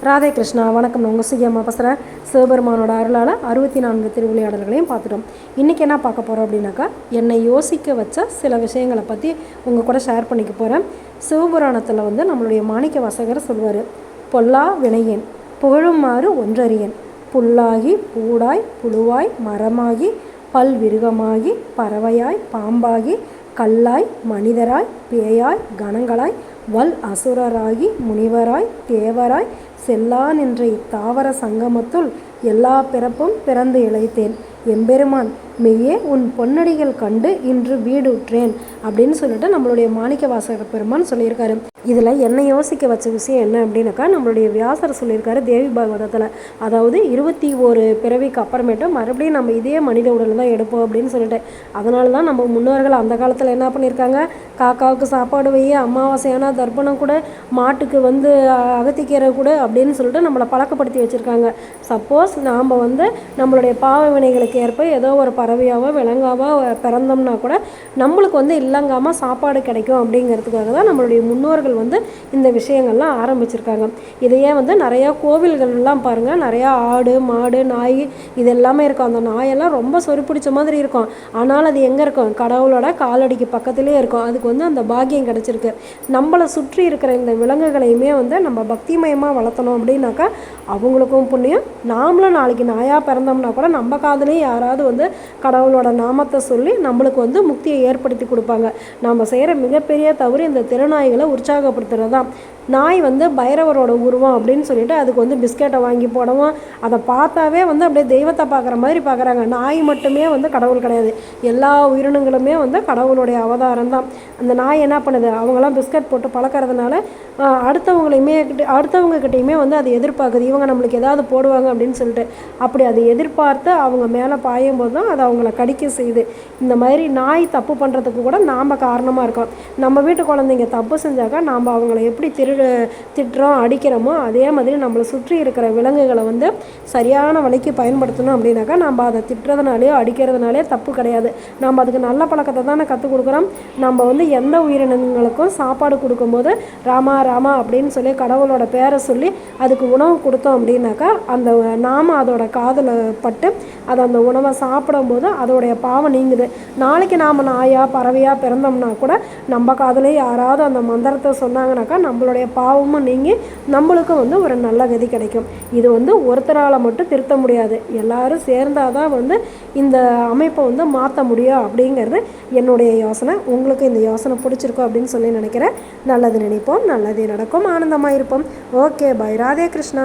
ராதே கிருஷ்ணா. வணக்கம். உங்கள் சுகியம்மா பேசுகிறேன். சிவபெருமானோட அருளால் 64 திருவிளையாடல்களையும் பார்த்துட்டோம். இன்றைக்கி என்ன பார்க்க போகிறோம் அப்படின்னாக்கா, என்னை யோசிக்க வச்ச சில விஷயங்களை பற்றி உங்கள் கூட ஷேர் பண்ணிக்க போகிறேன். சிவபுராணத்தில் நம்மளுடைய மாணிக்க வாசகர் சொல்வார், பொல்லா வினையேன் புகழுமாறு ஒன்றறியேன், புல்லாகி பூடாய் புழுவாய் மரமாகி பல்விருகமாகி பறவையாய் பாம்பாகி கல்லாய் மனிதராய் பேயாய் கணங்களாய் வல் அசுரராகி முனிவராய் தேவராய் செல்லா நின்ற இத்தாவர சங்கமத்துள் எல்லா பிறப்பும் பிறந்து இழைத்தேன், எம்பெருமான் மெய்யே உன் பொன்னடிகள் கண்டு இன்று வீடுற்றேன் அப்படின்னு சொல்லிட்டு நம்மளுடைய மாணிக்க வாசகர் பெருமான் சொல்லியிருக்காரு. இதில் என்னை யோசிக்க வச்ச விஷயம் என்ன அப்படின்னாக்கா, நம்மளுடைய வியாசர் சொல்லியிருக்காரு தேவி பாகவதத்தில், அதாவது 21 பிறவிக்கு அப்புறமேட்டு மறுபடியும் நம்ம இதே மனித உடல் தான் எடுப்போம் அப்படின்னு சொல்லிட்டு. அதனால தான் நம்ம முன்னோர்கள் அந்த காலத்தில் என்ன பண்ணியிருக்காங்க, காக்காவுக்கு சாப்பாடு வை, அமாவாசையான தர்ப்பணம் கூட, மாட்டுக்கு அகத்திக்கீரை கூட அப்படின்னு சொல்லிட்டு நம்மளை பழக்கப்படுத்தி வச்சுருக்காங்க. சப்போஸ் நாம் நம்மளுடைய பாவ வினைகளுக்கு ஏற்ப ஏதோ ஒரு பறவையாவோ விலங்காவோ பிறந்தோம்னா கூட நம்மளுக்கு இல்லங்காமல் சாப்பாடு கிடைக்கும் அப்படிங்கிறதுக்காக தான் நம்மளுடைய முன்னோர்கள் இந்த விஷயங்கள்லாம் ஆரம்பிச்சிருக்காங்க. இதையே நிறையா கோவில்கள்லாம் பாருங்கள், நிறையா ஆடு மாடு நாய் இது எல்லாமே இருக்கும். அந்த நாயெல்லாம் ரொம்ப சொறி பிடிச்ச மாதிரி இருக்கும். ஆனால் அது எங்கே இருக்கும், கடவுளோட காலடிக்கு பக்கத்துலேயே இருக்கும். அதுக்கு அந்த பாக்கியம் கிடச்சிருக்கு. நம்மளை சுற்றி இருக்கிற இந்த விலங்குகளையுமே நம்ம பக்திமயமாக வளர்த்தணும் அப்படின்னாக்கா அவங்களுக்கும் புண்ணியம். நாமளும் நாளைக்கு நாயாக பிறந்தோம்னா கூட நம்ம காதலையும் யாராவது கடவுளோட நாமத்தை சொல்லி நம்மளுக்கு முக்தியை ஏற்படுத்தி கொடுப்பாங்க. நம்ம செய்கிற மிகப்பெரிய தவறு இந்த திருநாய்களை உற்சாகப்படுத்துறது தான். நாய் பைரவரோட உருவம் அப்படின்னு சொல்லிட்டு அதுக்கு பிஸ்கெட்டை வாங்கி போடவும், அதை பார்த்தாவே அப்படியே தெய்வத்தை பார்க்குற மாதிரி பார்க்குறாங்க. நாய் மட்டுமே கடவுள் கிடையாது, எல்லா உயிரினங்களுமே கடவுளுடைய அவதாரம் தான். அந்த நாய் என்ன பண்ணுது, அவங்களாம் பிஸ்கட் போட்டு பழக்கிறதுனால அடுத்தவங்ககிட்டையுமே அதை எதிர்பார்க்குது, இவங்க நம்மளுக்கு ஏதாவது போடுவாங்க அப்படின்னு சொல்லிட்டு. அப்படி அதை எதிர்பார்த்து அவங்க மேலே பாயும் போது தான் அது அவங்கள கடிக்க செய்யுது. இந்த மாதிரி நாய் தப்பு பண்ணுறதுக்கு கூட நாம் காரணமாக இருக்கோம். நம்ம வீட்டு குழந்தைங்க தப்பு செஞ்சாக்கா நாம் அவங்கள எப்படி திட்டுறோம் அடிக்கிறோமோ அதே மாதிரி நம்மளை சுற்றி இருக்கிற விலங்குகளை சரியான வழிக்கு பயன்படுத்தணும் அப்படின்னாக்கா நம்ம அதை திட்டுறதுனாலையோ அடிக்கிறதுனாலே தப்பு கிடையாது. நம்ம அதுக்கு நல்ல பழக்கத்தை தானே கற்றுக் கொடுக்குறோம். நம்ம எந்த உயிரினங்களுக்கும் சாப்பாடு கொடுக்கும்போது ராமா ராமா அப்படின்னு சொல்லி கடவுளோட பேரை சொல்லி அதுக்கு உணவு கொடுத்தோம் அப்படின்னாக்கா நாம அதோட காதில் பட்டு அதை அந்த உணவை சாப்பிடும்போது அதோடைய பாவம் நீங்குது. நாளைக்கு நாம் நாயா பறவையாக பிறந்தோம்னா கூட நம்ம காதிலே யாராவது அந்த மந்திரத்தை சொன்னாங்கனாக்கா நம்மளுடைய பாவமும் நீங்கி நம்மளுக்கும் ஒரு நல்ல கதி கிடைக்கும். இது ஒருத்தரால் மட்டும் திருத்த முடியாது, எல்லாரும் சேர்ந்தால் தான் இந்த அமைப்பை மாற்ற முடியும் அப்படிங்கிறது என்னுடைய யோசனை. உங்களுக்கு இந்த யோசனை பிடிச்சிருக்கோம் அப்படின்னு சொல்லி நினைக்கிறேன். நல்லது நினைப்போம், நல்லதே நடக்கும், ஆனந்தமாக இருப்போம். Okay, bye. ராதே கிருஷ்ணா.